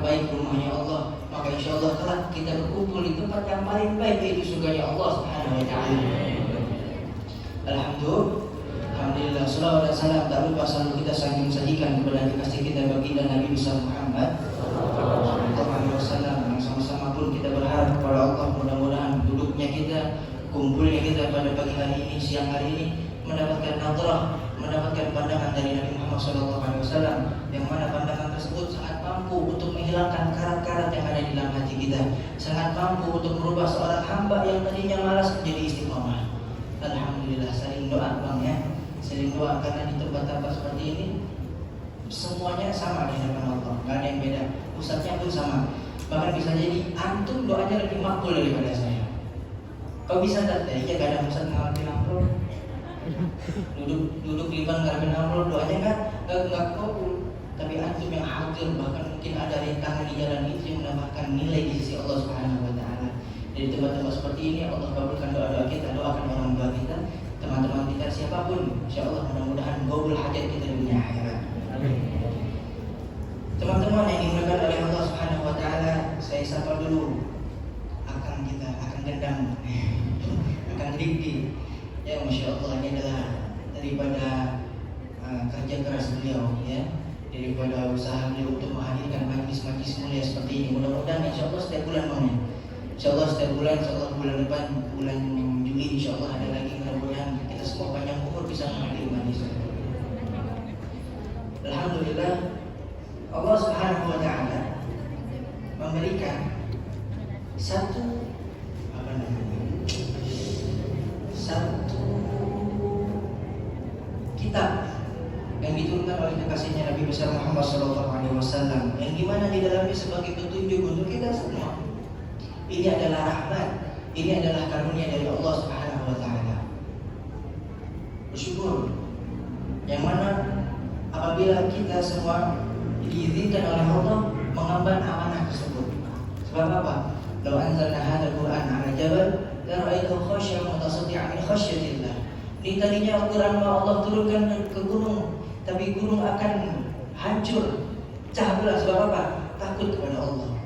baik rumahnya Allah, maka insya Allah kelak kita berkumpul di tempat yang paling baik, yaitu surganya Allah Subhanahu wa Ta'ala. Alhamdulillah, salawat dan salam tak lupa selalu kita sajikan kepada kekasih kita baginda Nabi besar Muhammad sallallahu alaihi wasallam. Sama-sama pun kita berharap kepada Allah, mudah-mudahan duduknya kita, kumpulnya kita pada pagi hari ini, siang hari ini mendapatkan nadrah, mendapatkan pandangan dari Nabi Muhammad sallallahu alaihi wasallam, yang mana pandangan tersebut sangat mampu untuk menghilangkan karat-karat yang ada di dalam hati kita, sangat mampu untuk merubah seorang hamba yang tadinya malas menjadi istiqomah. Alhamdulillah, saling doa Bang ya. Saling doa, karena di tempat-tempat seperti ini semuanya sama di hadapan Allah, nggak ada yang beda. Ustadznya pun sama, bahkan bisa jadi antum doanya lebih makbul daripada saya. Kau bisa tak? Ya gak ada ustadz ngambil amplop, duduk di depan ngambil amplop, doanya kan nggak kabul. Tapi antum yang hadir, bahkan mungkin ada rintangan di jalan itu yang mendapatkan nilai di sisi Allah Subhanahu Wa Taala. Di tempat-tempat seperti ini Allah kabulkan doa-doa kita, doakan orang tua kita, teman-teman kita, siapapun, insya Allah mudah-mudahan gobul hajat kita di dunia akhirat. Teman-teman yang dimuliakan oleh Allah Subhanahu Wa Taala, saya sapa dulu akan kita, akan gendang, akan Rifki. Ya, masya Allah, ini adalah daripada kerja keras beliau, ya, daripada usaha beliau untuk menghadirkan majlis-majlis mulia seperti ini. Mudah-mudahan insya Allah setiap bulan mau, insya Allah setiap bulan, insya Allah bulan depan, bulan Juli, insya Allah ada lagi. Mudah-mudahan kita semua panjang umur bisa menghadiri majlis. Alhamdulillah, Allah Subhanahu Wa Taala memberikan satu kitab yang diturunkan oleh kekasihnya Nabi besar Muhammad sallallahu alaihi wasallam, yang dimana di dalamnya sebagai petunjuk untuk kita semua. Ini adalah rahmat, ini adalah karunia dari Allah Subhanahu Wa Taala. Bersyukur, yang mana apabila kita semua diizinkan oleh Allah mengemban amanah tersebut. Sebab apa? Law anzalna hadzal Qur'an 'ala jabal la ra'aitahu khashi'an mutasaddi'an min khasyatillah. Ini tadinya Al-Qur'an Allah turunkan ke gunung, tapi gunung akan hancur, pecah belah. Sebab apa? Takut kepada Allah.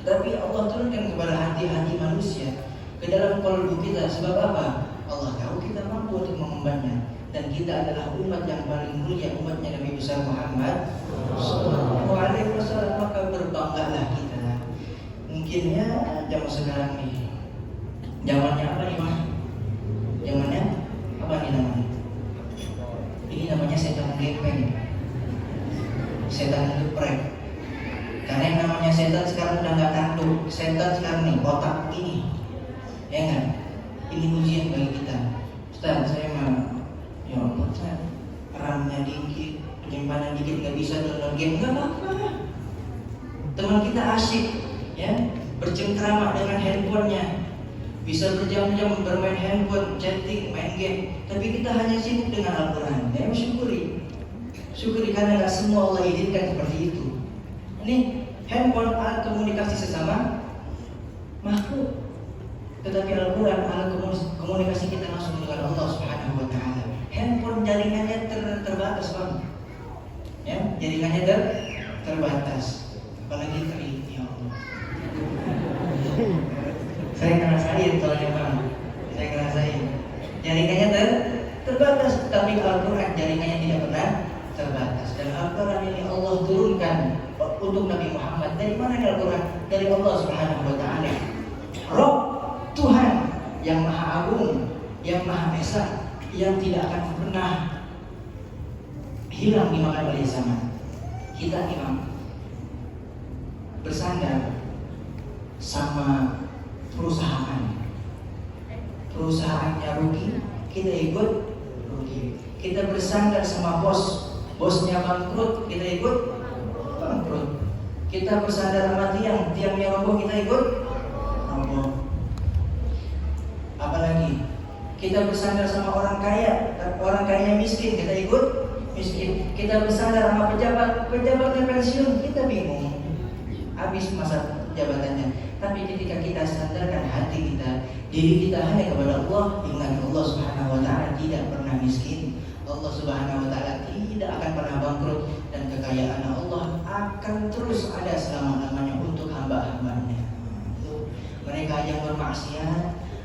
Tetapi Allah turunkan kepada hati-hati manusia, ke dalam kalbu kita. Sebab apa? Allah tahu kita mampu untuk mengembannya. Dan kita adalah umat yang paling mulia, umatnya Nabi besar Muhammad sallallahu alaihi wasallam. Maka berbanggalah kita. Mungkin ya zaman sekarang nih, zamannya apa nih Mas? Zamannya apa nih namanya? Ini namanya setan gepeng, setan geprek. Karena yang namanya setan sekarang udah nggak tanduk. Setan sekarang nih otak ini, ya kan? Ini ujian bagi kita. Ustaz, saya mau, ya Allah, RAM-nya dikit, penyimpanan dikit, nggak bisa download game, nggak apa-apa. Teman kita asyik, ya, bercengkrama dengan handphonenya, bisa berjam-jam bermain handphone, chatting, main game. Tapi kita hanya sibuk dengan Al-Quran. Ya, syukuri karena nggak semua Allah izinkan seperti itu. Ini handphone alat komunikasi sesama makhluk, tetapi Al-Quran alat komunikasi kita langsung dengan Allah Subhanahu Wa Taala. Handphone jaringannya terbatas Bang, ya, jaringannya terbatas, apalagi kering, ya Allah. Saya ngerasain soalnya Bang, saya ngerasain jaringannya terbatas, tapi Al-Quran jaringannya tidak pernah terbatas. Dan Al-Quran ini Allah turunkan untuk Nabi Muhammad. Dari mana Al-Quran? Dari Allah Subhanahu Wa Taala. Rob Tuhan yang Maha Agung, yang Maha Esa, yang tidak akan pernah hilang dimakan oleh zaman. Kita imam bersandar sama perusahaannya rugi, kita ikut rugi. Kita bersandar sama bosnya bangkrut, kita ikut bangkrut. Kita bersandar sama tiangnya roboh, kita ikut roboh. Apalagi kita bersandar sama orang kaya miskin, kita ikut miskin. Kita bersandar sama pejabatnya pensiun, kita bingung, habis masa jabatannya. Tapi ketika kita sandarkan hati kita, diri kita hanya kepada Allah, ingat Allah Subhanahu Wa Taala tidak pernah miskin. Allah Subhanahu Wa Taala tidak akan pernah bangkrut, dan kekayaan Allah akan terus ada selama-lamanya.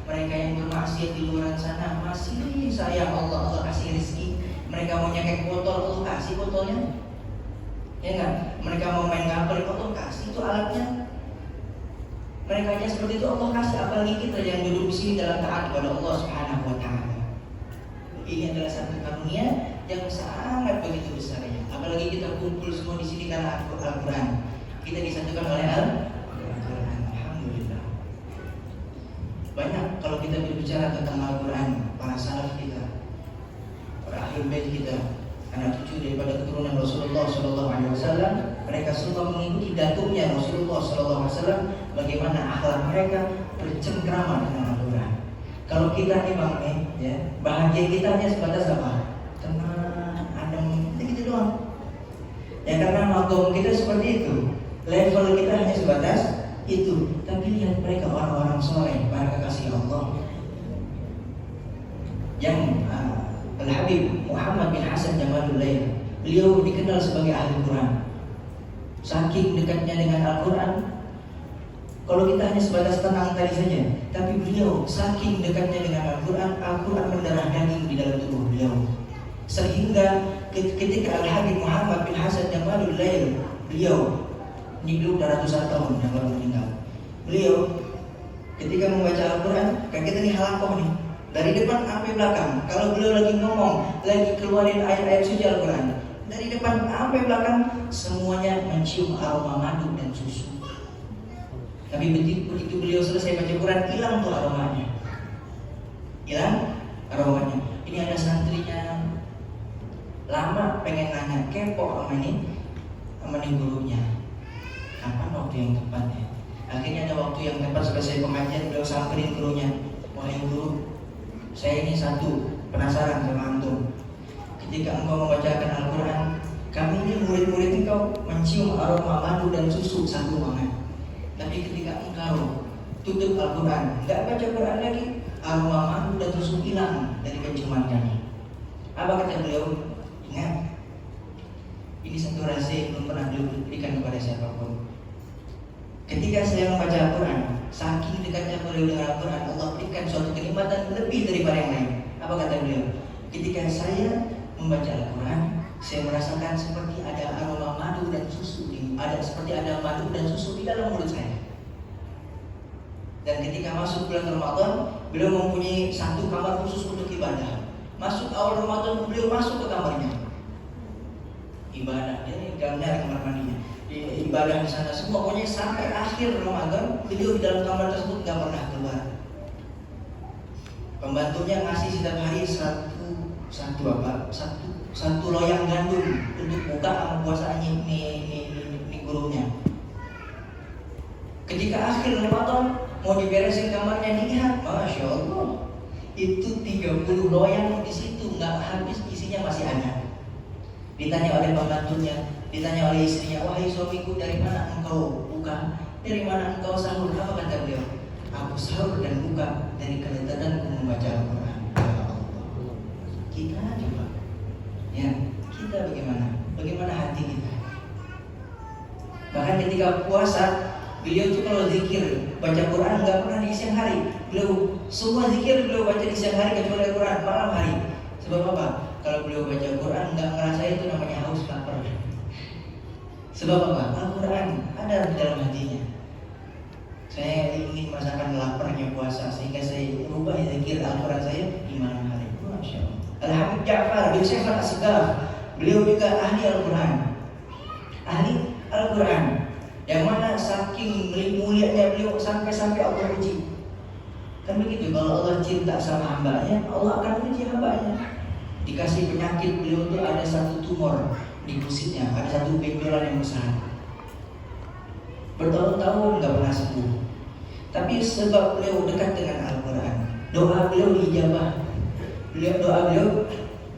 mereka yang bermaksiat, di luar sana masih sayang Allah kasih rezeki. Mereka mau nyekek botol, Allah kasih botolnya. Ya enggak? Mereka mau main kapal, Allah kasih itu alatnya. Mereka aja seperti itu Allah kasih, apalagi kita yang duduk di sini dalam taat kepada Allah Subhanahu wa taala. Ini adalah satu karunia yang sangat begitu besarnya. Apalagi kita kumpul semua di sini karena Al-Qur'an. Kita disatukan oleh Al-Qur'an. Alhamdulillah. Banyak kalau kita berbicara tentang Al-Qur'an, para salaf kita, para ahli bait kita, anak cucu daripada keturunan Rasulullah SAW, mereka semua mengikuti datuknya Rasulullah SAW, bagaimana akhlak mereka bercengkrama dengan Al-Qur'an. Kalau kita nih bang, ya, bahagia kita hanya sebatas apa? Tenang, adem, gitu doang. Ya karena makom kita seperti itu, level kita hanya sebatas itu. Tapi lihat mereka orang-orang soleh, para kekasih Allah, yang Al-Habib Muhammad bin Hasan Jamalulail, beliau dikenal sebagai ahli Quran. Saking dekatnya dengan Al-Quran, kalau kita hanya sebatas tenang tadi saja, tapi beliau saking dekatnya dengan Al-Quran, Al-Quran mendarah daging di dalam tubuh beliau. Sehingga ketika Al-Habib Muhammad bin Hasan Jamalulail, beliau ini belum ratusan tahun yang baru meninggal. Beliau ketika membaca Al-Quran, kan kita nih halakoh nih, dari depan sampai belakang. Kalau beliau lagi ngomong, lagi keluarin ayat-ayat suci Al-Quran, dari depan sampai belakang semuanya mencium aroma madu dan susu. Tapi begitu beliau selesai baca Quran, hilang tuh aromanya. Hilang aromanya. Ini ada santrinya lama pengen nanya, kepo sama ini gurunya. Kapan waktu yang tepat ya? Akhirnya ada waktu yang tepat selesai pengajian, beliau samperin gurunya. Wahai guru, saya ini satu penasaran sama antum. Ketika engkau membacakan Al-Quran, kami ini murid-murid engkau mencium aroma madu dan susu satu banget. Tapi ketika engkau tutup Al-Quran, nggak baca Quran lagi, aroma madu dan susu hilang dari penciuman kami. Apa kata beliau? Ingat, ini satu rahasia yang belum pernah diberikan kepada siapapun. Ketika saya membaca Al-Quran, saking dekatnya beliau dengan Al-Quran, Allah berikan suatu kenikmatan lebih daripada yang lain. Apa kata beliau? Ketika saya membaca Al-Quran, saya merasakan seperti ada aroma madu dan susu, seperti ada madu dan susu di dalam mulut saya. Dan ketika masuk bulan Ramadan, beliau mempunyai satu kamar khusus untuk ibadah. Masuk awal Ramadan, beliau masuk ke kamarnya ibadah. Ini dalamnya kamar mandinya. Ibadah di sana semua, pokoknya sampai akhir Ramadan beliau di dalam kamar tersebut nggak pernah keluar. Pembantunya ngasih setiap hari satu loyang gandum untuk buka sama puasanya ini gurunya. Ketika akhir Ramadan mau diberesin kamarnya, dilihat, masya Allah, itu 30 loyang di situ nggak habis, isinya masih ada. Ditanya oleh pembantunya, ditanya oleh istrinya, wahai suamiku, dari mana engkau buka? Dari mana engkau sahur? Apa kata beliau? Aku sahur dan buka dari kelezatanku membaca Al-Quran. Ya Allah. Kita coba, ya, kita bagaimana? Bagaimana hati kita? Bahkan ketika puasa, beliau itu kalau zikir, baca Quran nggak pernah di siang hari. Beliau semua zikir beliau baca di siang hari kecuali Al-Quran malam hari. Sebab apa? Kalau beliau baca Quran nggak ngerasa itu namanya haus lapar. Sebab apa? Al-Quran ada di dalam hatinya. Saya ingin merasakan laparnya puasa sehingga saya rubah zikir Al-Quran saya di malam hari. Masya Allah. Al-Habib Ja'far bin Syekh Al-Asghaf, beliau juga ahli Al-Quran. Ahli Al-Quran. Yang mana saking mulianya beliau sampai Allah uji. Kan begitu, kalau Allah cinta sama hambanya, Allah akan uji hambanya. Dikasih penyakit, beliau itu ada satu tumor di kusitnya, ada satu benjolan yang besar. Bertahun-tahun nggak pernah sembuh. Tapi sebab beliau dekat dengan Al-Quran, doa beliau dijabah. Doa beliau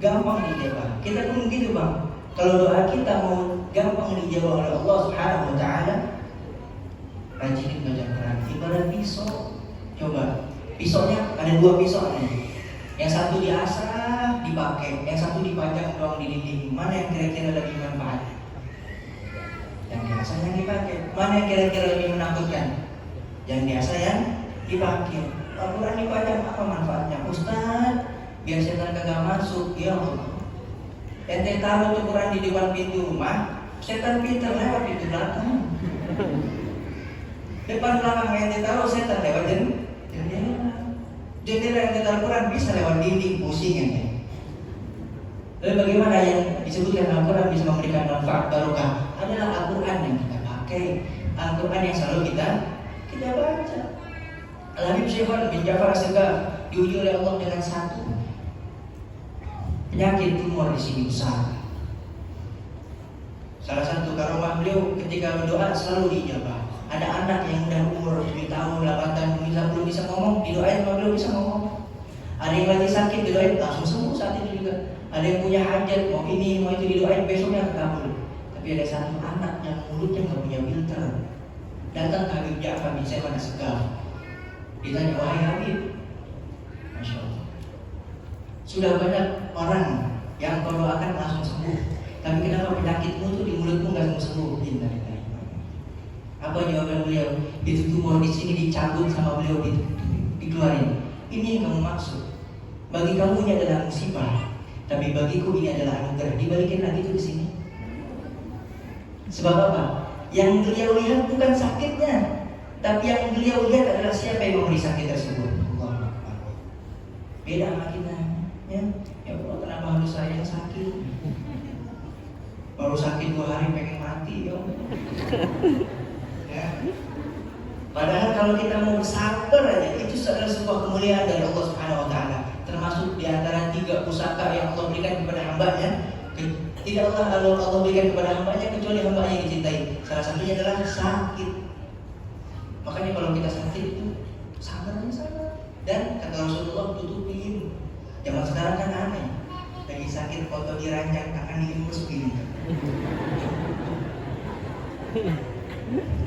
gampang dijabah. Kita pun gitu bang. Kalau doa kita mau gampang dijawab oleh Allah Subhanahu Wa Taala, rajin baca Quran. Ibarat pisau, coba pisaunya ada 2 pisau nih. Yang satu diasah dipakai, yang satu dipajang doang di dinding. Mana yang kira-kira lebih manfaat? Yang diasah yang dipakai. Mana yang kira-kira lebih menakutkan? Yang diasah yang dipakai. Al-Quran dibaca apa manfaatnya? Ustaz, biar setan kagak masuk. Ya Allah. Ente taruh tuh Quran di depan pintu rumah, setan pintar lewat pintu belakang. Depan belakang ente taruh, setan lewat jendela. Jendela yang taruh Quran bisa lewat dinding, pusing ente. Lalu bagaimana yang disebutkan Al-Quran bisa memberikan manfaat barokah? Adalah Al-Quran yang kita pakai, Al-Quran yang selalu kita baca. Al-Habib Syekh bin Ja'far As-Sagaf diuji oleh Allah dengan satu penyakit tumor di sini besar. Salah satu karomah beliau ketika berdoa selalu diijabah. Ada anak yang udah umur 7 tahun, 8 tahun belum bisa ngomong, didoain sama beliau bisa ngomong. Ada yang lagi sakit didoain langsung sembuh saat itu juga. Ada yang punya hajat mau ini mau itu didoain besoknya kabul. Tapi ada satu anak yang mulutnya nggak punya filter. Datang ke Habib Ja'far bin Syekh As-Sagaf. Ditanya, wahai Habib, Masya Allah, sudah banyak orang yang kalau akan langsung sembuh, tapi kenapa penyakitmu tuh di mulutmu nggak sembuh? Apa jawaban beliau? Itu tumor di sini dicabut sama beliau, dikeluarin. Ini yang kamu maksud. Bagi kamu ini adalah musibah, tapi bagiku ini adalah anugerah. Dibalikin lagi tuh ke sini. Sebab apa? Yang beliau lihat bukan sakitnya, tapi yang beliau lihat adalah siapa yang memberi sakit tersebut. Allah. Beda sama kita, ya. Ya Allah, kenapa harus saya yang sakit? Baru sakit 2 hari pengen mati, ya. Ya. Padahal kalau kita mau bersabar aja, itu adalah sebuah kemuliaan dari Allah Subhanahu Wa Taala. Termasuk di antara 3 pusaka yang Allah berikan kepada hamba-Nya. Tidak Allah berikan kepada hamba-Nya kecuali hamba-Nya yang dicintai. Salah satunya adalah sakit. Makanya kalau kita sakit itu sabar. Dan kata Rasulullah tutupin. Zaman sekarang kan aneh. Lagi sakit foto dirancang, tangan diimus begini.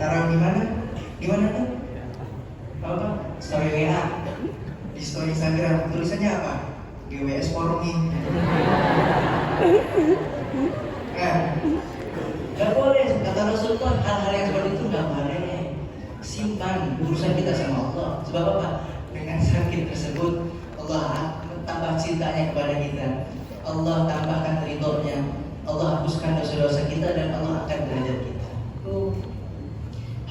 Taruh di mana? Di mana tuh? Apa? Story WA. Di story Instagram tulisannya apa? GWS forum nih. Gak boleh. Kata Rasulullah hal-hal yang seperti itu gak boleh. Simpan urusan kita sama Allah. Sebab apa? Dengan sakit tersebut Allah tambah cintanya kepada kita. Allah tambahkan ridhonya. Allah hapuskan dosa-dosa kita dan Allah angkat derajat kita.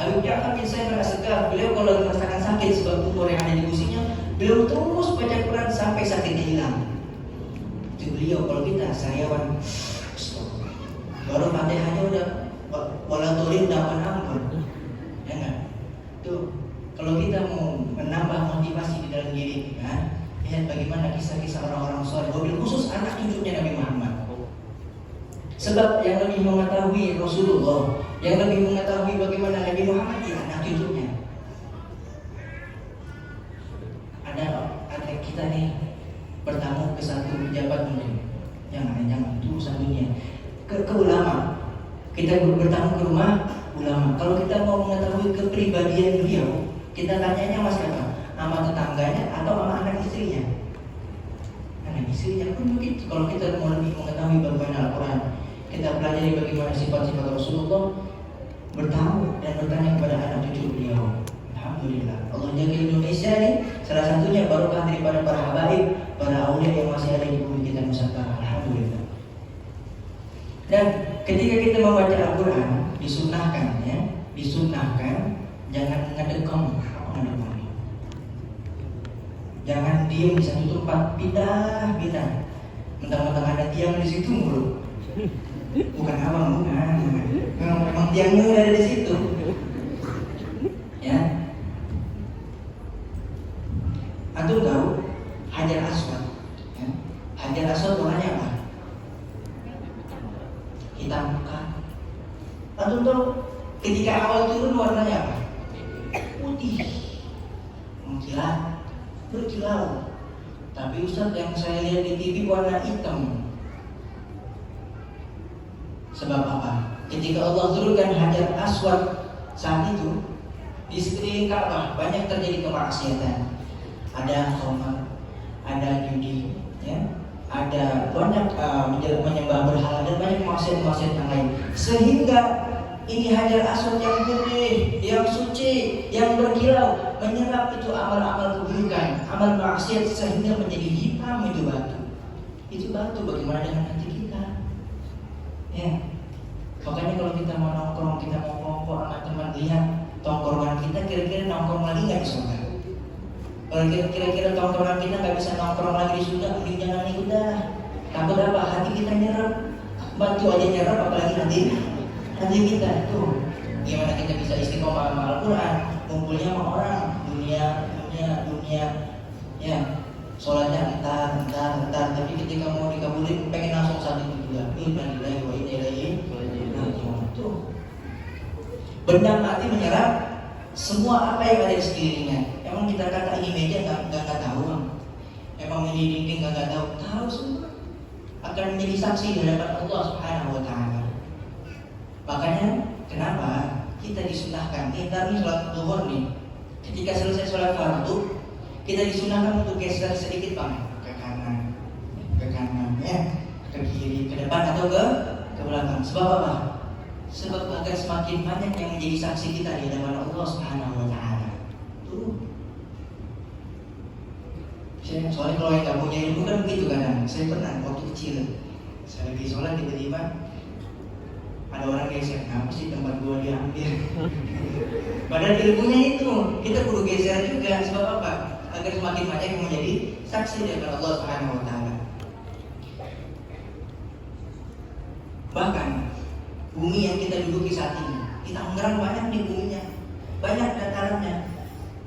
Habib Ja'far bin Syekh As-Sagaf, beliau kalau merasakan sakit sebab tumor yang ada di gusinya, beliau terus baca Quran sampai sakitnya hilang. Itu beliau. Kalau kita sariawan, baru Fatihahnya udah walaturin dapat ampun. Ya enggak? Tuh, kalau kita mau menambah motivasi di dalam diri kita, lihat bagaimana kisah-kisah orang-orang saleh, wabil khusus anak cucunya Nabi Muhammad. Sebab yang lebih mengetahui Rasulullah, yang lebih mengetahui bagaimana Nabi Muhammad, ya anak cucunya. Ada kita nih bertamu ke satu pejabat mungkin, jangan itu urusan dunia. Ke ulama, kita bertamu ke rumah ulama. Kalau kita mau mengetahui kepribadian beliau, kita tanyanya mas siapa? Sama tetangganya atau sama anak istrinya? Anak istrinya pun begitu. Kalau kita mau lebih mengetahui bagaimana Al-Quran, kita pelajari bagaimana sifat-sifat Rasulullah, bertamu dan bertanya kepada anak cucu beliau. Alhamdulillah, Allah jaga Indonesia ini. Salah satunya barokah daripada para habaib, para aulia yang masih ada di bumi kita Nusantara. Alhamdulillah. Dan ketika kita membaca Al-Quran, disunnahkan jangan ngedekam. Jangan diem di satu tempat, pindah. Mentang-mentang ada tiang di situ mulu. Bukan abang, bukan. Memang tiangnya udah ada di situ. Ya. Antum tahu Hajar Aswad? Ya. Hajar Aswad warnanya apa? Hitam pekat. Antum tahu ketika awal turun warnanya apa? Putih, berkilau. Tapi Ustaz, yang saya lihat di TV warna hitam. Sebab apa? Ketika Allah turunkan Hajar Aswad saat itu, di sekeliling Ka'bah banyak terjadi kemaksiatan. Ada khamar, ada judi, ya, ada banyak menyembah berhala dan banyak maksiat-maksiat yang lain. Sehingga ini Hajar Aswad yang putih, yang suci, yang berkilau berkilau, menyerap itu amal-amal keburukan, amal maksiat sehingga menjadi hitam itu batu. Itu batu, bagaimana dengan hati kita? Ya. Makanya kalau kita mau nongkrong, kita mau ngobrol sama teman, lihat tongkrongan kita kira-kira nongkrong lagi nggak di surga. Kalau kira-kira tongkrongan kita nggak bisa nongkrong lagi di surga, mending jangan ikut dah. Takut apa? Hati kita nyerap, batu aja nyerap, apalagi hati kita tuh. Gimana kita bisa istiqomah sama Al-Quran, ngumpulnya sama orang, dunia, ya, sholatnya entar, tapi ketika mau dikabulin pengen langsung saat itu juga. Innalillahi wa inna ilaihi raji'un. Tuh, benda mati menyerap semua apa yang ada di sekelilingnya. Emang kita kata ini meja nggak tahu, bang. Emang ini dinding nggak tahu semua. Akan menjadi saksi di hadapan Allah Subhanahu Wa Taala. Makanya kenapa kita disunahkan? Kita ini sholat zuhur nih. Ketika selesai sholat fardu, kita disunahkan untuk geser sedikit, bang, ke kanan, ya, ke kiri, ke depan atau ke belakang. Sebab apa? Sebab agar semakin banyak yang menjadi saksi kita di hadapan Allah Subhanahu Wa Taala. Tuh. Soalnya kalau yang nggak punya ilmu kan begitu kan. Saya pernah waktu kecil, saya lagi sholat tiba-tiba ada orang geser, kenapa sih tempat gua diambil? Padahal ilmunya itu kita perlu geser juga. Sebab apa? Agar semakin banyak yang menjadi saksi dari Allah Subhanahu Wa Taala. Bahkan bumi yang kita duduki saat ini, kita Tangerang banyak nih buminya, banyak datarannya.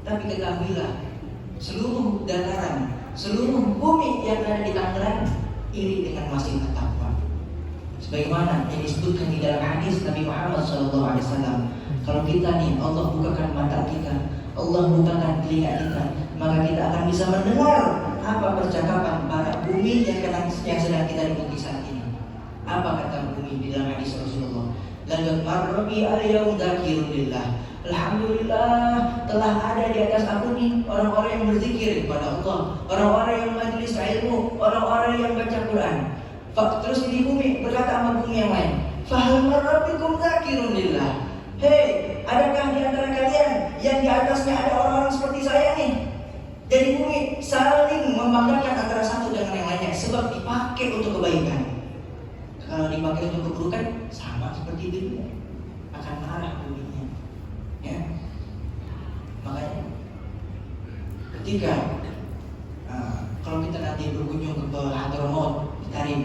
Tapi ketahuilah, seluruh dataran, seluruh bumi yang ada di Tangerang iri dengan masjid At-Taqwa. Sebagaimana yang disebutkan di dalam hadis Nabi Muhammad SAW, kalau kita nih Allah bukakan mata kita, Allah bukakan telinga kita, maka kita akan bisa mendengar apa percakapan para bumi yang sedang kita duduki saat ini. Apa kata bumi di dalam hadis Rasulullah? Laqad marra bi al-yawm dzakirun lillah. Alhamdulillah, telah ada di atas aku nih orang-orang yang berzikir kepada Allah, orang-orang yang majelis ilmu, orang-orang yang baca Quran. Terus di bumi berkata sama bumi yang lain, fahal marrabikum dzakirun lillah. Hei, adakah di antara kalian yang di atasnya ada orang-orang seperti saya nih? Jadi bumi saling membanggakan antara satu dengan yang lainnya, sebab dipakai untuk kebaikan. Kalau dipakai untuk keburukan, sama seperti dunia, akan marah buminya. Ya, makanya ketika kalau kita nanti berkunjung ke Hadramaut di Tarim,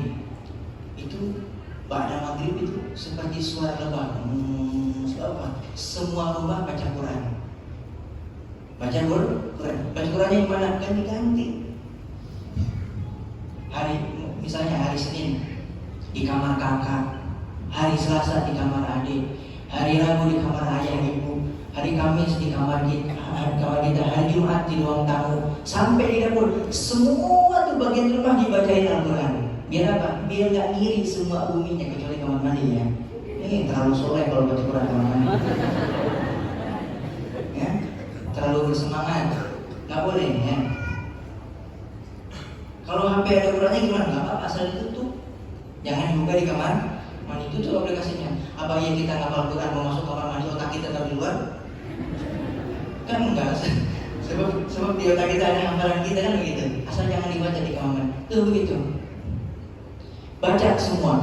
itu ba'da maghrib itu seperti suara lebah. Semua rumah baca Quran. Baca Qurannya di mana? Ganti-ganti. Misalnya hari Senin di kamar kakak, hari Selasa di kamar adik, hari Rabu di kamar ayah ibu, hari Kamis di kamar kita, hari Jumat di ruang tamu, sampai di dapur. Semua tuh bagian rumah dibacain Al-Quran. Biar apa? Biar nggak ngiri semua buminya, kecuali kamar mandi ya. Ini terlalu soleh kalau baca Quran kamar mandi. Ya, terlalu bersemangat, nggak boleh ya. Kalau HP ada Qurannya gimana? Nggak apa-apa, asal ditutup. Jangan dibuka di kamar mandi, itu tuh aplikasinya. Apa yang kita ngapal Quran mau masuk kamar mandi, otak kita tetap di luar? Kan enggak. Sebab di otak kita ada hafalan kita kan begitu. Asal jangan dibaca di kamar mandi. Tuh begitu. Baca semua.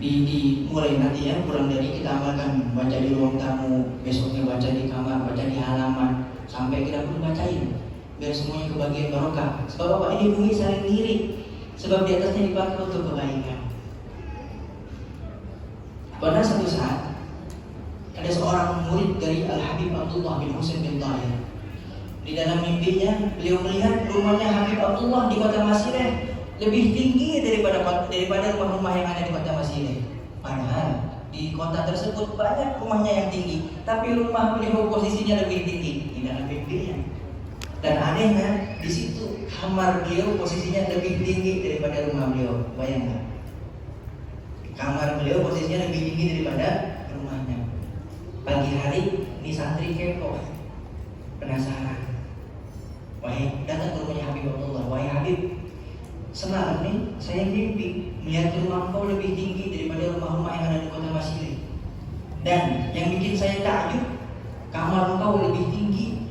Mulai nanti ya, pulang dari kita amalkan, baca di ruang tamu, besoknya baca di kamar, baca di halaman, sampai kita pun bacain. Biar semuanya kebagian barokah. Sebab apa? Ini bumi saling ngiri. Sebab di atasnya dipakai untuk kebaikan. Pada satu saat ada seorang murid dari Al-Habib Abdullah bin Husain bin Tahir. Di dalam mimpinya beliau melihat rumahnya Habib Abdullah di kota Masirah lebih tinggi daripada rumah-rumah yang ada di kota Masirah. Padahal di kota tersebut banyak rumahnya yang tinggi, tapi rumah beliau posisinya lebih tinggi di dalam mimpinya. Dan anehnya di situ kamar beliau posisinya lebih tinggi daripada rumah beliau. Bayangkan, kamar beliau posisinya lebih tinggi daripada rumahnya. Pagi hari ini santri kepo, penasaran. Wahai, datang ke rumahnya Habib Abdullah. Wahai Habib, semalam nih saya mimpi melihat rumah kau lebih tinggi daripada rumah-rumah yang ada di kota Masirah. Dan yang bikin saya takjub, kamar kau lebih tinggi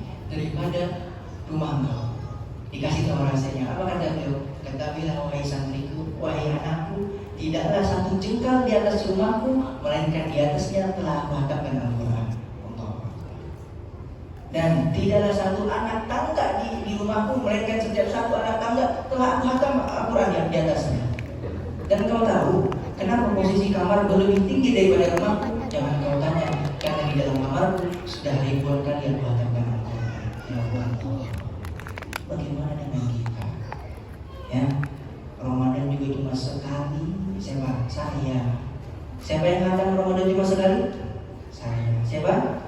tahu rasanya. Apa kata beliau? Kata beliau, wahai santriku, wahai anakku, tidaklah satu jengkal di atas rumahku, melainkan di atasnya telah aku hatapkan Al-Quran. Dan tidaklah satu anak tangga di rumahku, melainkan setiap satu anak tangga telah aku hatam Al-Quran di atasnya. Dan kau tahu kenapa posisi kamar lebih tinggi daripada rumahku? Jangan kau tanya, karena di dalam kamar sudah ribuan kali aku hatamkan Al-Quran. Ya Allah, bagaimana dengan kita? Ya, Ramadan juga cuma sekali. Siapa? Saya. Siapa yang hatam Ramadan cuma sekali? Saya. Siapa?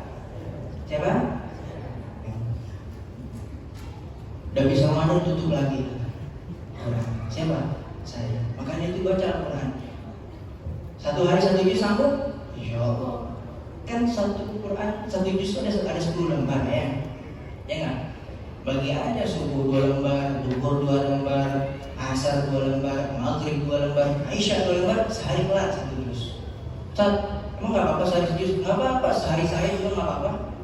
Siapa? Udah bisa Ramadan tutup lagi. Siapa? Saya. Makanya itu baca Al-Quran. Satu hari satu juz sanggup? Insya Allah. Kan satu Quran, satu juz ada 10 lembar ya. Ya nggak? Bagi aja subuh 2 lembar, duhur 2 lembar, asar 2 lembar, maghrib 2 lembar, Aisyah 2 lembar, sehari kelar 1 juz. Emang nggak apa-apa sehari sejuz? Nggak apa-apa, sehari saya juga nggak apa-apa.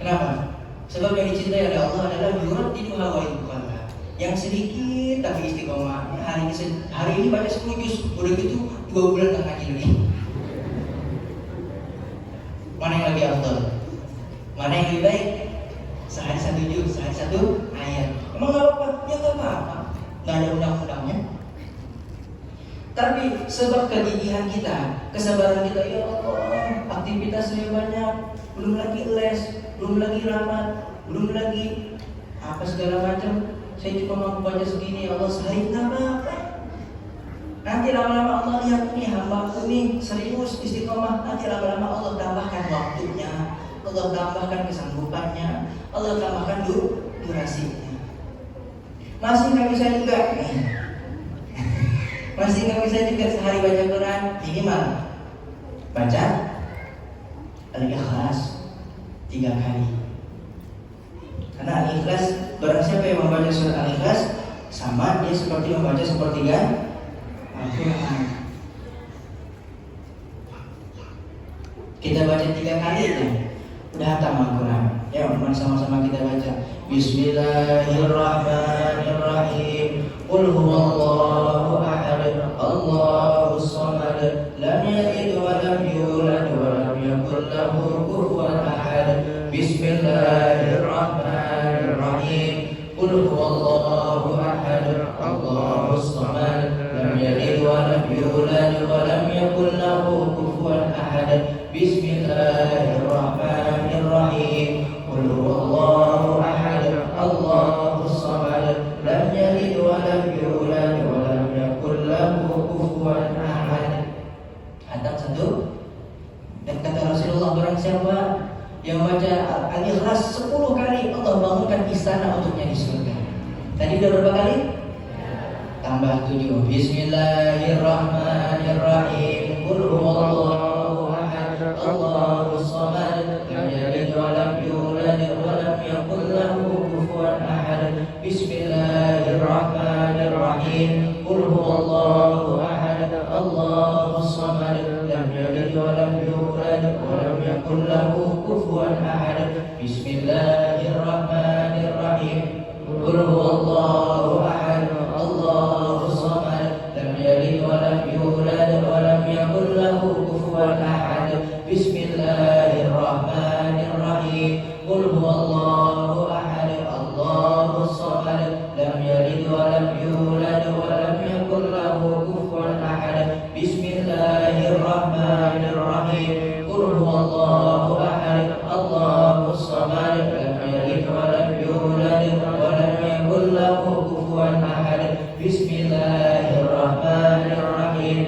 Kenapa? Sebab yang dicintai oleh Allah adalah yuraddidu hawa'iqallah. Yang sedikit tapi istiqomah. Hari ini baca 10 juz, udah gitu 2 bulan nggak ngaji lagi. Mana yang lebih afdal? Mana yang lebih baik? Sehari 1 juz, sehari 1 ayat. Emang nggak apa-apa? Ya nggak apa-apa. Nggak ada undang-undangnya. Tapi sebab kegigihan kita, kesabaran kita, ya Allah, aktivitasnya banyak, belum lagi les, belum lagi rapat, belum lagi apa segala macam. Saya cuma mampu baca segini, Allah sehari nggak apa-apa. Nanti lama-lama Allah lihat nih hambaku nih serius istiqomah. Nanti lama-lama Allah tambahkan waktunya, Allah tambahkan kesanggupannya, Allah tambahkan durasinya. Masih nggak bisa juga, masih nggak bisa juga sehari baca Quran minimal baca Al-Ikhlas 3 kali. Karena Al-Ikhlas, barang siapa yang membaca surat Al-Ikhlas, sama dia seperti membaca sepertiga Al-Quran. Kita baca 3 kali ya, udah hatam Al-Quran. Ya, sama-sama kita baca. Bismillahirrahmanirrahim. Qul huwallahu ahad, Allahus samad, lam yalid wa lam yulad wa lam yakul lahu kufuwan ahad. Bismillahirrahmanirrahim. Qul huwallahu ahad, Allahus samad, lam yalid wa lam yulad wa lam yakul lahu kufuwan ahad. Bismillahirrahmanirrahim. Qul huwallahu ahad, Allahus samad, lam yalid wa lam yulad wa lam yakul lahu kufuwan ahad. Hatam 1. Dan kata Rasulullah, barang siapa yang baca Al-Ikhlas 10 kali, Allah bangunkan istana untuknya di surga. Tadi udah berapa kali? Tambah 7. Bismillahirrahmanirrahim. Qul huwallahu ahad, Allahus samad, lam yalid wa lam yulad wa lam yakul lahu kufuwan ahad. Bismillahirrahmanirrahim. Qul huwallahu ahad, Allahus samad, lam yalid wa lam yulad wa lam yakul lahu kufuwan ahad. Bismillahirrahmanirrahim. Qul huwallahu ahad, Allahus samad, lam yalid wa lam yulad wa lam yakul lahu kufuwan ahad. Bismillahirrahmanirrahim. Qul huwallahu ahad, Allahus samad, lam yalid wa lam yulad wa lam yakul lahu kufuwan ahad. Bismillahirrahmanirrahim. Qul huwallahu ahad, Allahus samad, lam yalid wa lam yulad wa lam yakul lahu kufuwan ahad. Bismillahirrahmanirrahim.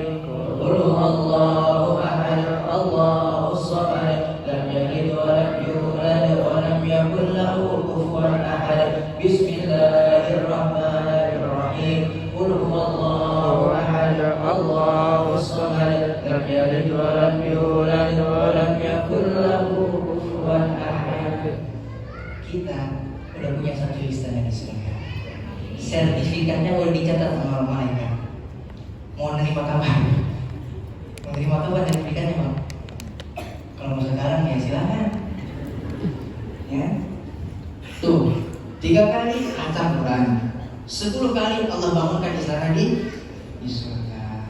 Qul huwallahu ahad, Allahus samad, lam yalid wa lam yulad wa lam yakul lahu kufuwan ahad. Bismillahirrahmanirrahim. Qul huwallahu ahad, Allahus samad, lam yalid wa lam yulad wa lam yakul lahu kufuwan ahad. Kita udah punya satu istana di surga. Sertifikatnya udah dicatat sama malaikat. Mau nerima kapan? Mau nerima kapan sertifikatnya, Bang? Kalau mau sekarang ya silakan. Ya. Tuh. 3 kali khatam Quran, 10 kali Allah bangunkan di sana di surga.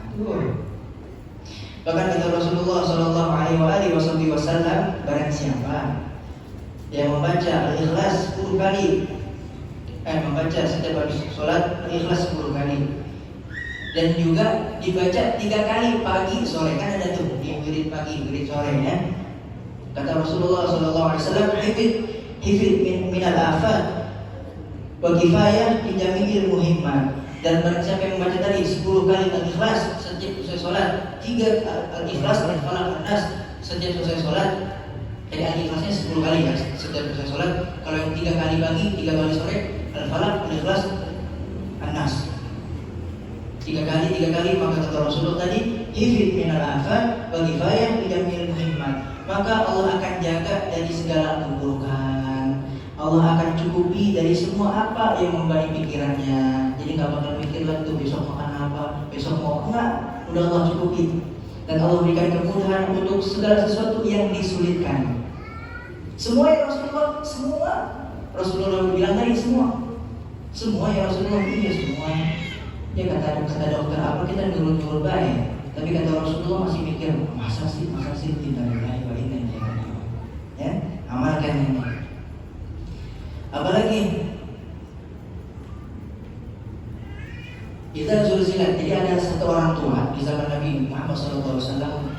Bahkan kata Rasulullah Shallallahu Alaihi Wasallam, barang siapa yang membaca Al-Ikhlas 10 kali, membaca setiap habis sholat Al-Ikhlas 10 kali, dan juga dibaca 3 kali pagi sore, kan ada tuh yang wirid pagi, wirid sore ya. Kata Rasulullah Shallallahu Alaihi Wasallam, hifid min al-afat wa kifayah di jami'il muhimmat. Dan barang siapa yang membaca tadi 10 kali Al-Ikhlas setiap selesai sholat, 3 Al-Ikhlas dan Falaq Nas setiap selesai sholat. Jadi Al-Ikhlasnya 10 kali ya setiap selesai sholat. Kalau yang 3 kali pagi, 3 kali sore, Al-Falaq, Al-Ikhlas, An-Nas 3 kali, maka kata Rasulullah tadi, hifid minal afat wa kifayah bi jamil muhimmat. Maka Allah akan jaga dari segala keburukan. Allah akan cukupi dari semua apa yang membebani pikirannya. Jadi nggak bakal mikir lagi tuh besok makan apa, besok mau enggak, udah Allah cukupi. Dan Allah berikan kemudahan untuk segala sesuatu yang disulitkan. Semua ya Rasulullah, semua. Rasulullah bilang tadi semua ya Rasulullah, iya semua. Ya kata dokter apa kita nurut baik. Tapi kata Rasulullah masih mikir, masa sih tidak baik ini ya. Amalkan ini. Apalagi kita zulzilat. Jadi ada satu orang tua di zaman Nabi Muhammad SAW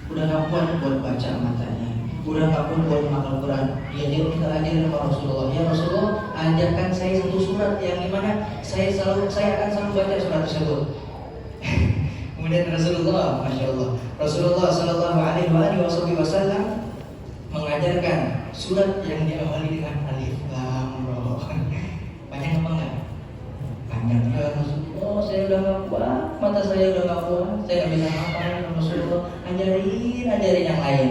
udah gak kuat buat baca matanya, udah gak kuat buat makan Quran. Dia minta ajarin sama Rasulullah, ya Rasulullah ajarkan saya satu surat yang dimana saya akan selalu baca surat tersebut. Kemudian Rasulullah, masya Allah, Rasulullah Shallallahu Alaihi Wasallam mengajarkan surat yang diawali dengan alif lam ra. Panjang apa enggak? Panjang. Ya Rasulullah, saya udah nggak kuat, mata saya udah nggak kuat, saya nggak bisa hafal. Rasulullah ajarin yang lain.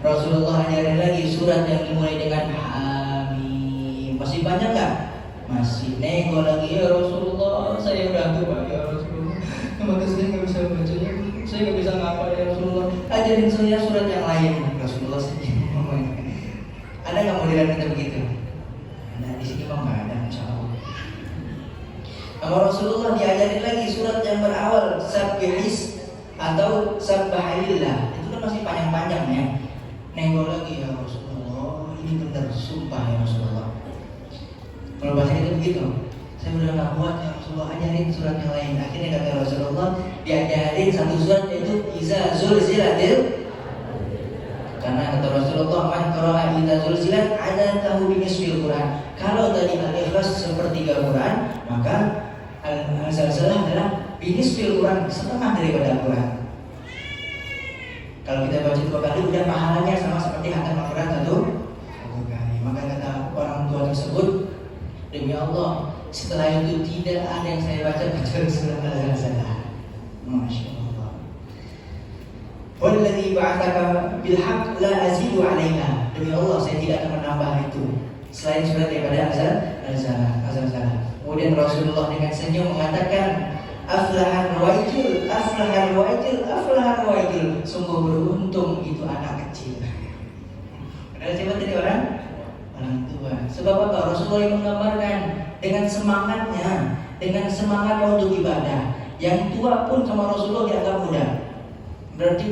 Rasulullah ajarin lagi surat yang dimulai dengan Hamim. Masih panjang nggak? Masih. Nego lagi, ya Rasulullah, saya udah tua ya Rasulullah, maka saya nggak bisa bacanya, saya nggak bisa ngapal ya Rasulullah. Ajarin saya surat yang lain. Rasulullah sedih. Ada nggak model kita begitu? Nah di sini mah nggak ada, insya Allah. Kalau Rasulullah diajarin lagi surat yang berawal Sabbihis atau Sabbahalillah, itu kan masih panjang-panjang ya. Nengok lagi, ya Rasulullah, ini benar sumpah ya Rasulullah. Kalau bahasa kita begitu, saya udah nggak kuat ya Rasulullah, ajarin surat yang lain. Akhirnya kata Rasulullah diajarin satu surat yaitu Iza Zulzilatil. Karena kata Rasulullah, man qara'a idza zulzilat adatahu bi nisfil Quran. Kalau tadi Al-Ikhlas sepertiga Quran, maka Al-Zalzalah adalah bi nisfil Quran, setengah daripada Al-Quran. Kalau kita baca 2 kali udah pahalanya sama seperti khatam Al-Quran satu kali. Maka kata orang tua tersebut, demi Allah, setelah itu tidak ada yang saya baca kecuali surat Al-Zalzalah. Masya Allah. Walladzi ba'atsaka bil haqq la azidu 'alaiha. Demi Allah saya tidak akan menambah itu selain surat daripada Al-Zalzalah. Kemudian Rasulullah dengan senyum mengatakan, aflahan waikil. Sungguh beruntung itu anak kecil. Padahal siapa tadi orang tua. Sebab apa? Rasulullah yang menggambarkan dengan semangatnya, dengan semangat untuk ibadah. Yang tua pun sama Rasulullah dianggap muda. Berarti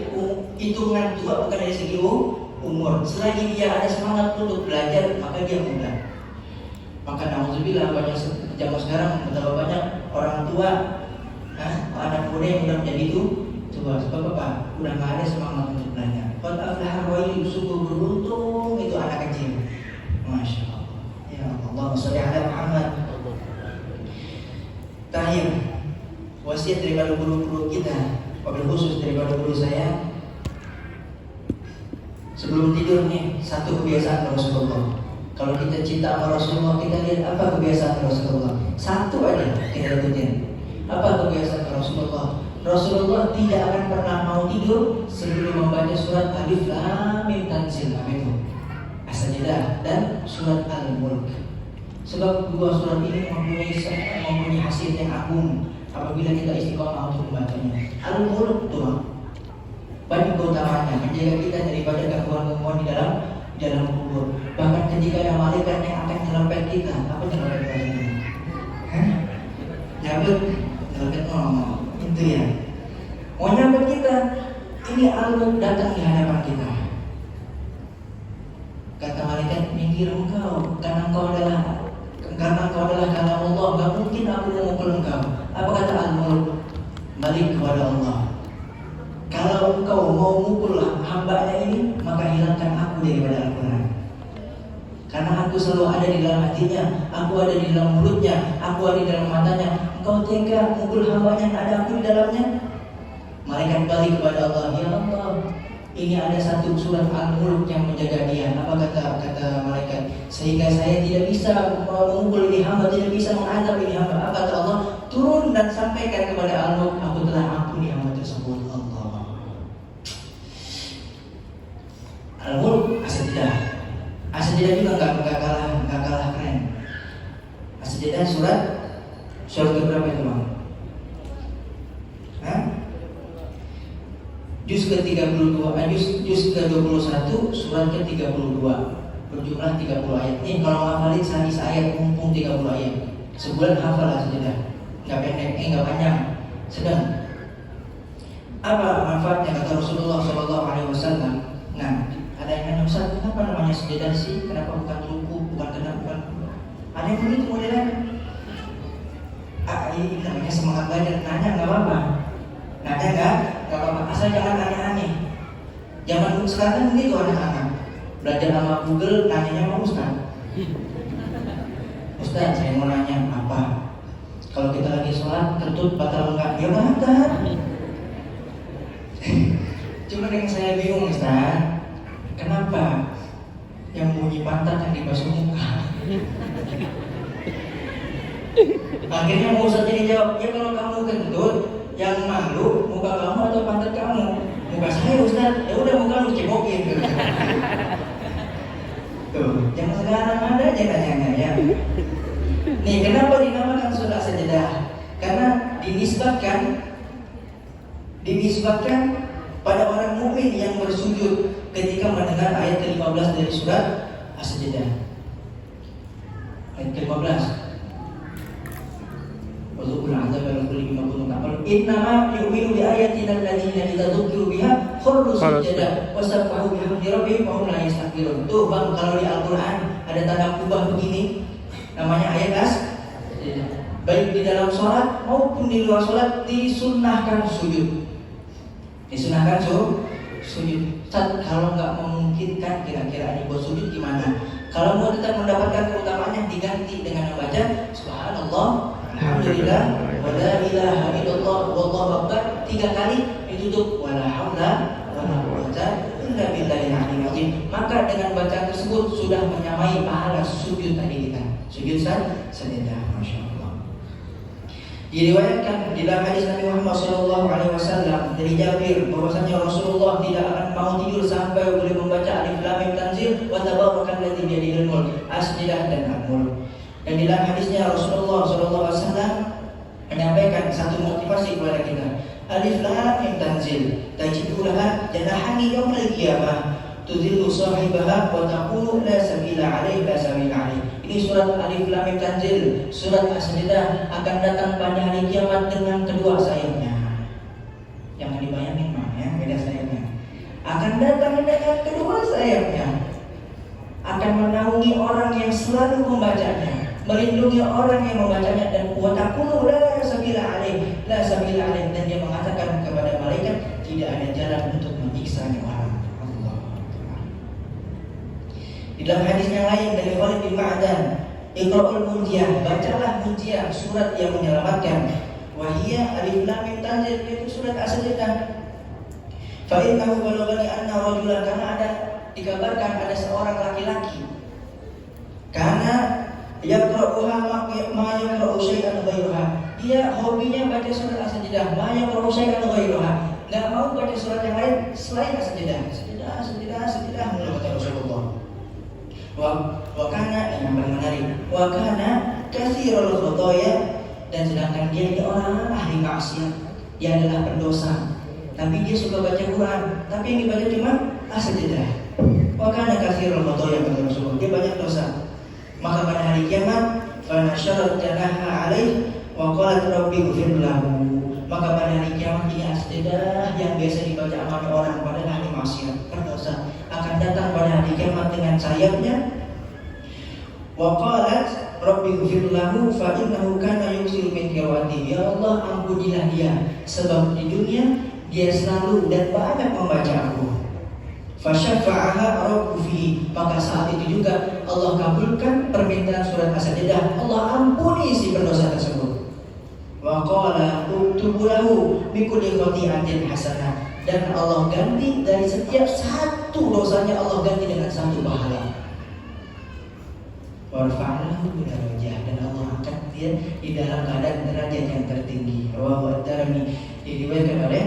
hitungan tua bukan dari segi umur. Selagi dia ada semangat untuk belajar, maka dia muda. Maka na'udzubillah banyak zaman sekarang betapa banyak orang tua, anak muda yang mudah menjadi itu tua. Sebab apa? Udah nggak ada semangat untuk belajar. Qad aflaha wa sungguh beruntung itu anak kecil. Masya Allah. Ya Allah, sholli ala Muhammad. Terakhir, wasiat daripada guru-guru kita, wabil khusus daripada guru saya, sebelum tidur nih, satu kebiasaan Rasulullah. Kalau kita cinta sama Rasulullah, kita lihat apa kebiasaan Rasulullah. Satu aja kita ikutin. Apa kebiasaan Rasulullah? Rasulullah tidak akan pernah mau tidur sebelum membaca surat Alif Lam Mim Tanzil, apa itu? As-Sajdah dan surat Al-Mulk. Sebab 2 surat ini mempunyai hasil yang agung apabila kita istiqomah untuk membacanya. Al-Mulk tuh banyak keutamanya, menjaga kita daripada gangguan-gangguan di dalam kubur. Bahkan ketika ada malaikat yang akan nyerempet kita, apa nyerempet kita? Nyabut, nyerempet ngomong. Itu ya. Mau nyambut kita, ini al-Maut datang di hadapan kita. Kata malaikat, minggir engkau, karena engkau adalah kalam Allah, gak mungkin aku memukul engkau. Apa kata al-Maut? Balik kepada Allah. Kalau engkau mau mukul hambanya ini, maka hilangkan aku daripada Al-Quran. Karena aku selalu ada di dalam hatinya, aku ada di dalam mulutnya, aku ada di dalam matanya. Engkau tega mukul hambanya, ada aku di dalamnya. Malaikat balik kepada Allah, ya Allah, ini ada satu surat Al-Mulk yang menjaga dia. Apa kata malaikat? Sehingga saya tidak bisa memukul ini hamba, tidak bisa mengadab ini hamba. Apa kata Allah? Turun dan sampaikan kepada Al-Mulk, aku telah ampuni hamba tersebut. Al-Mulk As-Sajdah juga nggak kalah keren. As-Sajdah surat keberapa itu bang? Juz ke-32, juz ke-21, surat ke-32, berjumlah 30 ayat. Ini kalau hafalin sehari ayat, mumpung 30 ayat. Sebulan hafal As-Sajdah, nggak pendek, nggak panjang, sedang. Apa manfaatnya kata Rasulullah SAW? Nah, ada yang nanya, Ustaz, kenapa namanya sejadah sih? Kenapa bukan ruku, bukan kenapa, bukan? Ada yang begitu modelnya. Ini namanya semangat belajar. Nanya nggak apa-apa. Nanya nggak apa-apa. Asal jangan aneh-aneh. Zaman sekarang begitu anak-anak. Belajar sama Google, nanyanya sama Ustaz. Ustaz, saya mau nanya apa? Kalau kita lagi sholat, kentut batal enggak? Ya batal. Cuma yang saya bingung, Ustaz. Kenapa yang bunyi pantat yang dibasuh muka? Akhirnya mau Ustaz jadi jawab, ya kalau kamu kentut, yang malu muka kamu atau pantat kamu? Muka saya Ustaz, ya udah muka lu cebokin. Tuh, yang sekarang ada aja nanya ya. Nih, kenapa dinamakan surat Sajdah? Karena dinisbatkan pada orang mukmin yang bersujud ketika mendengar ayat ke-15 dari surat As-Sajdah. Ayat ke-15. Wazukul azab wal kulli bima kuntum ta'malun. Innama yu'minu bi ayatina alladziina idza dzukiru biha kharru sujada wa sabbahu bihamdi rabbihim wa hum la yastakbirun. Tuh Bang, kalau di Al-Qur'an ada tanda kubah begini, namanya ayat As-Sajdah. Baik di dalam sholat maupun di luar sholat disunnahkan sujud. Disunahkan sujud. Kalau nggak memungkinkan kira-kira ini buat sujud gimana? Kalau mau tetap mendapatkan keutamaannya, diganti dengan membaca Subhanallah, Alhamdulillah, wa la ilaha illallah, wallahu akbar 3 kali, ditutup wala haula wala quwwata illa billahil aliyyil azim. Maka dengan bacaan tersebut sudah menyamai pahala sujud tadi kita. Sujud Sajdah, masyaallah. Diriwayatkan di dalam hadis Nabi Muhammad SAW dari Jabir bahwasanya Rasulullah tidak akan mau tidur sampai boleh membaca Alif Lam Mim Tanzil wa tabarakalladzi biyadihil mulk, As-Sajdah dan Al-Mulk. Dan di dalam hadisnya Rasulullah SAW menyampaikan satu motivasi kepada kita. Alif Lam Mim Tanzil tajidu laha janahani yaumil qiyamah tudhillu sahibaha wa taqulu la sabila alaihi la sabila alaihi. Ini surat Alif Lam Mim Tanzil, surat As-Sajdah akan datang pada hari kiamat dengan kedua sayapnya. Jangan dibayangin mah ya, beda sayapnya. Akan datang dengan kedua sayapnya. Akan menaungi orang yang selalu membacanya, melindungi orang yang membacanya, dan wa taqulu la sabila alaihi la sabila alaihi, dan dia mengatakan kepada malaikat tidak ada jalan untuk menyiksa orang. Di dalam hadis yang lain dari Khalid bin Ma'dan, Iqra'ul Munjiyah, bacalah Munjiyah, surat yang menyelamatkan. Wahiyya Alif Lam Mim Tanzil, yaitu surat As-Sajdah. Fa innahu balaghani anna rajulan, karena ada dikabarkan ada seorang laki-laki, karena yaqra'uha ma yaqra'u syai'an ghairuha, dia hobinya baca surat As-Sajdah, ma yaqra'u syai'an ghairuha, enggak mau baca surat yang lain selain As-Sajdah. Sajdah menurut Rasulullah. Wakana yang paling menarik, wakana katsirul khotoya, dan sedangkan dia ini orang ahli maksiat, dia adalah pendosa, tapi dia suka baca Quran, tapi yang dibaca cuma As-Sajdah. Maka ada katsirul khotoya kata Rasulullah, dia banyak dosa. Maka pada hari kiamat fa nasyarat janaha alaih wa qalat rabbi ighfir lahu. Maka pada hari kiamat ini as-sidah yang biasa dibaca amal orang pada ahli maksiat berdosa akan datang pada hari kiamat dengan sayapnya. Wa qalat rabbi ighfir lahu fa innahu kana yuksiru min tilawati. Ya Allah, ampunilah dia sebab di dunia dia selalu dan banyak membaca aku. Fasyafa'aha rabbu fihi. Maka saat itu juga Allah kabulkan permintaan surat As-Sajdah. Allah ampuni si pendosa tersebut. Wa qala uktubu lahu bi kulli khati'atin hasanah. Dan Allah ganti dari setiap satu dosanya, Allah ganti dengan satu pahala. Warfa'alahu darajah, dan Allah angkat dia di dalam keadaan derajat yang tertinggi. Rawahu ad-Darimi, diriwayatkan oleh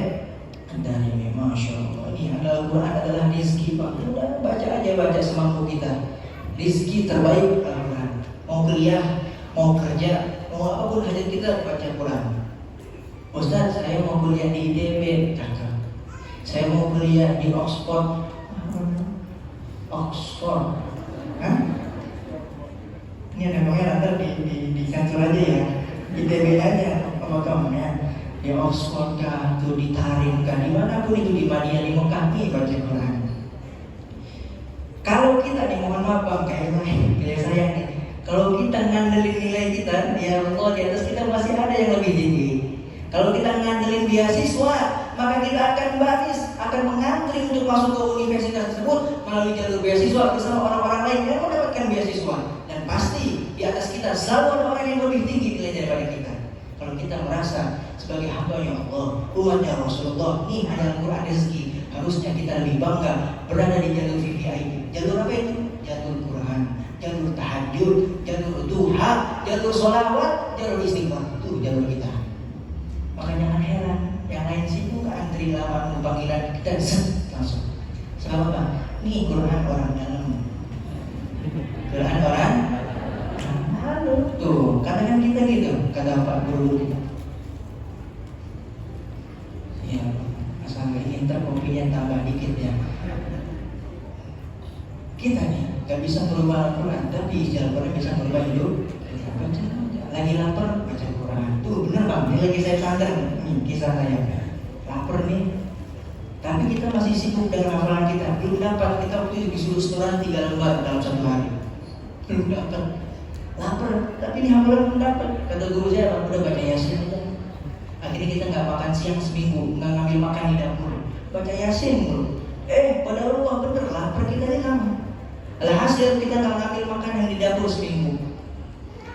Ad-Darimi. Masya Allah, ini adalah Quran adalah rizki Pak. Udah baca aja, baca semampu kita. Rizki terbaik Al-Quran. Mau kuliah, mau kerja, mau apapun hajat kita baca Quran. Ustaz, saya mau kuliah di ITB, cakap. Saya mau kuliah di Oxford. Oxford, hah? Ini ada pengen di kantor aja ya, ITB aja apa kamu ya? Di Oxford kah, tuh di Tarim kah, dimanapun itu, di Madinah, di Mekah nih baca Quran. Kalau kita nih, mohon maaf bang, kayak saya nih, kalau kita ngandelin nilai kita, ya Allah di atas kita masih ada yang lebih tinggi. Kalau kita ngandelin beasiswa, maka kita akan baris, akan mengantri untuk masuk ke universitas tersebut melalui jalur beasiswa bersama orang-orang lain yang mendapatkan beasiswa. Dan pasti di atas kita selalu ada orang yang lebih tinggi nilai daripada kita. Kalau kita merasa sebagai hamba-Nya Allah, umatnya Rasulullah, ini adalah Quran rezeki, harusnya kita lebih bangga berada di jalur VIP. Jalur apa itu? Jalur Quran, jalur tahajud, jalur duha, jalur sholawat, jalur istighfar. Itu jalur kita. Makanya jangan heran, yang lain sibuk antri lama panggilan, kita langsung. Sebab apa? Ini Quran orang dalam. Quran orang halo tuh, kadang kita gitu, kata Pak Guru kita. Ya, asal ntar kopinya tambah dikit ya. Kita nih gak bisa merubah Al-Quran, tapi Al-Quran bisa merubah hidup. Baca, lagi lapar baca Quran. Tuh bener bang, ini lagi saya sadar nih kisah saya. Lapar nih, tapi kita masih sibuk dengan hafalan kita. Belum dapat, kita waktu itu disuruh setoran 3 lembar dalam 1 hari. Belum dapat. Lapar, tapi ini hafalan belum dapat. Kata guru saya, udah baca Yasin aja. Akhirnya kita nggak makan siang seminggu, nggak ngambil makan di dapur, baca Yasin dulu. Pada Allah bener lapar kita nih kamu. Alhasil kita nggak ngambil makan yang di dapur seminggu.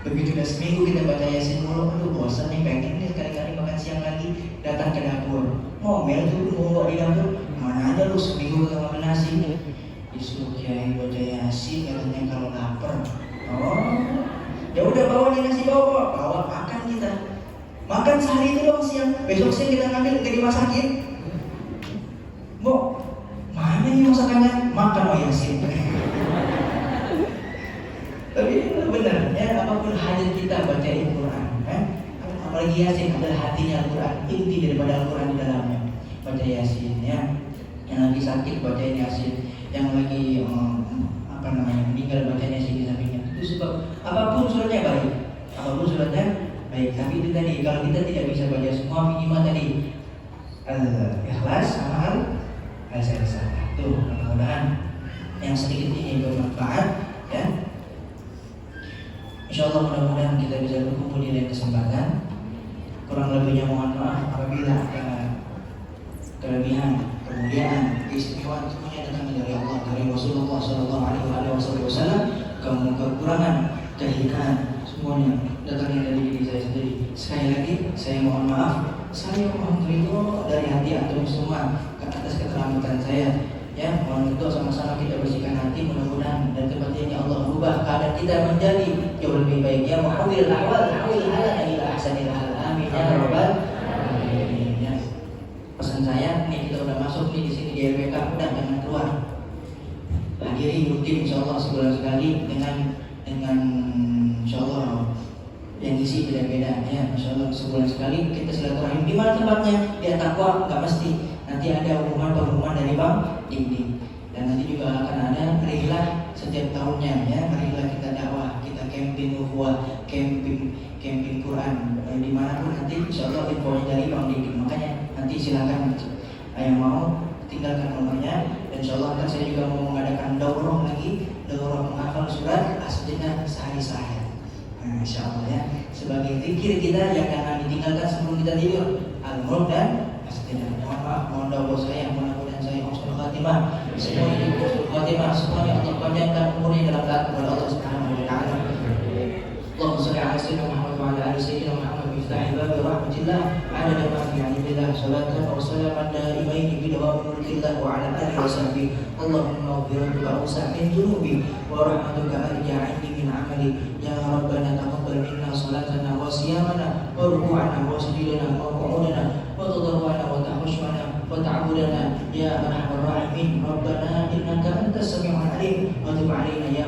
Begitu udah seminggu kita baca Yasin mulu, aduh bosan nih, pengen nih sekali-kali makan siang lagi, datang ke dapur. Ngomel tuh mau di dapur, mana aja lu seminggu nggak ngambil nasi. Disuruh kiai baca Yasin katanya kalau lapar. Oh, ya udah bawa nih nasi, bawa makan kita. Makan sehari itu dong siang, besok siang kita ngambil, nggak dimasakin. Bu, mana nih masakannya? Makan oh Yasin. Tapi benar ya, apapun hajat kita bacain Quran, apalagi Yasin adalah hatinya Al-Quran, inti daripada Al-Quran di dalamnya. Baca Yasin ya, yang lagi sakit bacain Yasin, yang lagi meninggal bacain Yasin di sampingnya. Itu sebab apapun suratnya baik, apapun suratnya baik. Tapi itu tadi, kalau kita tidak bisa baca semua, minimal tadi Al-Ikhlas sama Al-Sajdah. Tuh, mudah-mudahan yang sedikit ini bermanfaat ya. Insyaallah mudah-mudahan kita bisa berkumpul di lain kesempatan. Kurang lebihnya mohon maaf apabila kelebihan, kemuliaan, keistimewaan semuanya datang dari Allah, dari Rasulullah Sallallahu Alaihi Wasallam. Kekurangan, kehinaan semuanya datangnya dari diri saya sendiri. Sekali lagi saya mohon maaf. Saya mohon ridho dari hati antum semua atas keterlambatan saya. Ya, mohon doa sama-sama kita bersihkan hati, mudah-mudahan dan kepentingannya Allah berubah keadaan kita menjadi jauh lebih baik. Ya muhawwil ahwal, hawil halana ila ahsanil hal. Amin ya rabbal alamin. Ya. Pesan saya, nih kita udah masuk nih di sini di RWK, udah jangan keluar. Hadiri rutin insyaallah sebulan sekali dengan insyaallah yang isi beda-beda ya. Insyaallah sebulan sekali kita silaturahim. Di mana tempatnya? Di Takwa, enggak mesti. Nanti ada pengumuman dari Bang Dingding. Dan nanti juga juga akan ada rihlah setiap tahunnya ya, rihlah kita dakwah, kita camping ukhuwah, camping Quran dimanapun nanti insyaallah infonya dari Bang Diki. Makanya nanti silakan yang mau tinggalkan nomornya. Dan insyaallah nanti saya juga mau mengadakan daurah lagi, daurah menghafal surat As-Sajdah sehari-sehari. Nah, insyaallah ya, sebagai zikir kita yang jangan ditinggalkan sebelum kita tidur, Al-Mulk dan As-Sajdah. Mohon maaf, mohon doa saya, mudah-mudahan saya husnul khatimah. Semuanya husnul khatimah, semuanya Allah panjangkan umurnya dalam taat kepada Allah Subhanahu wa taala. Allahumma shalli ala sayyidina Muhammad wa ala ali sayyidina Muhammad miftahil babi rahmatillah adada ma fi ilmillah salatan wa salaman daimain bi dawami mulkillah wa ala alihi wa sahbihi. Allahumma ighfir awsa' min dhunubi wa rahmatuka arja 'indi min 'amali. Ya Rabbana taqabbal minna salatana wa siyamana wa ruku'ana wa sujudana wa qu'udana wa tadarruana wa tahuswana wa ta'budana ya arhamar rahimin. Rabbana innaka antas sami'ul 'alim wa tub 'alaina ya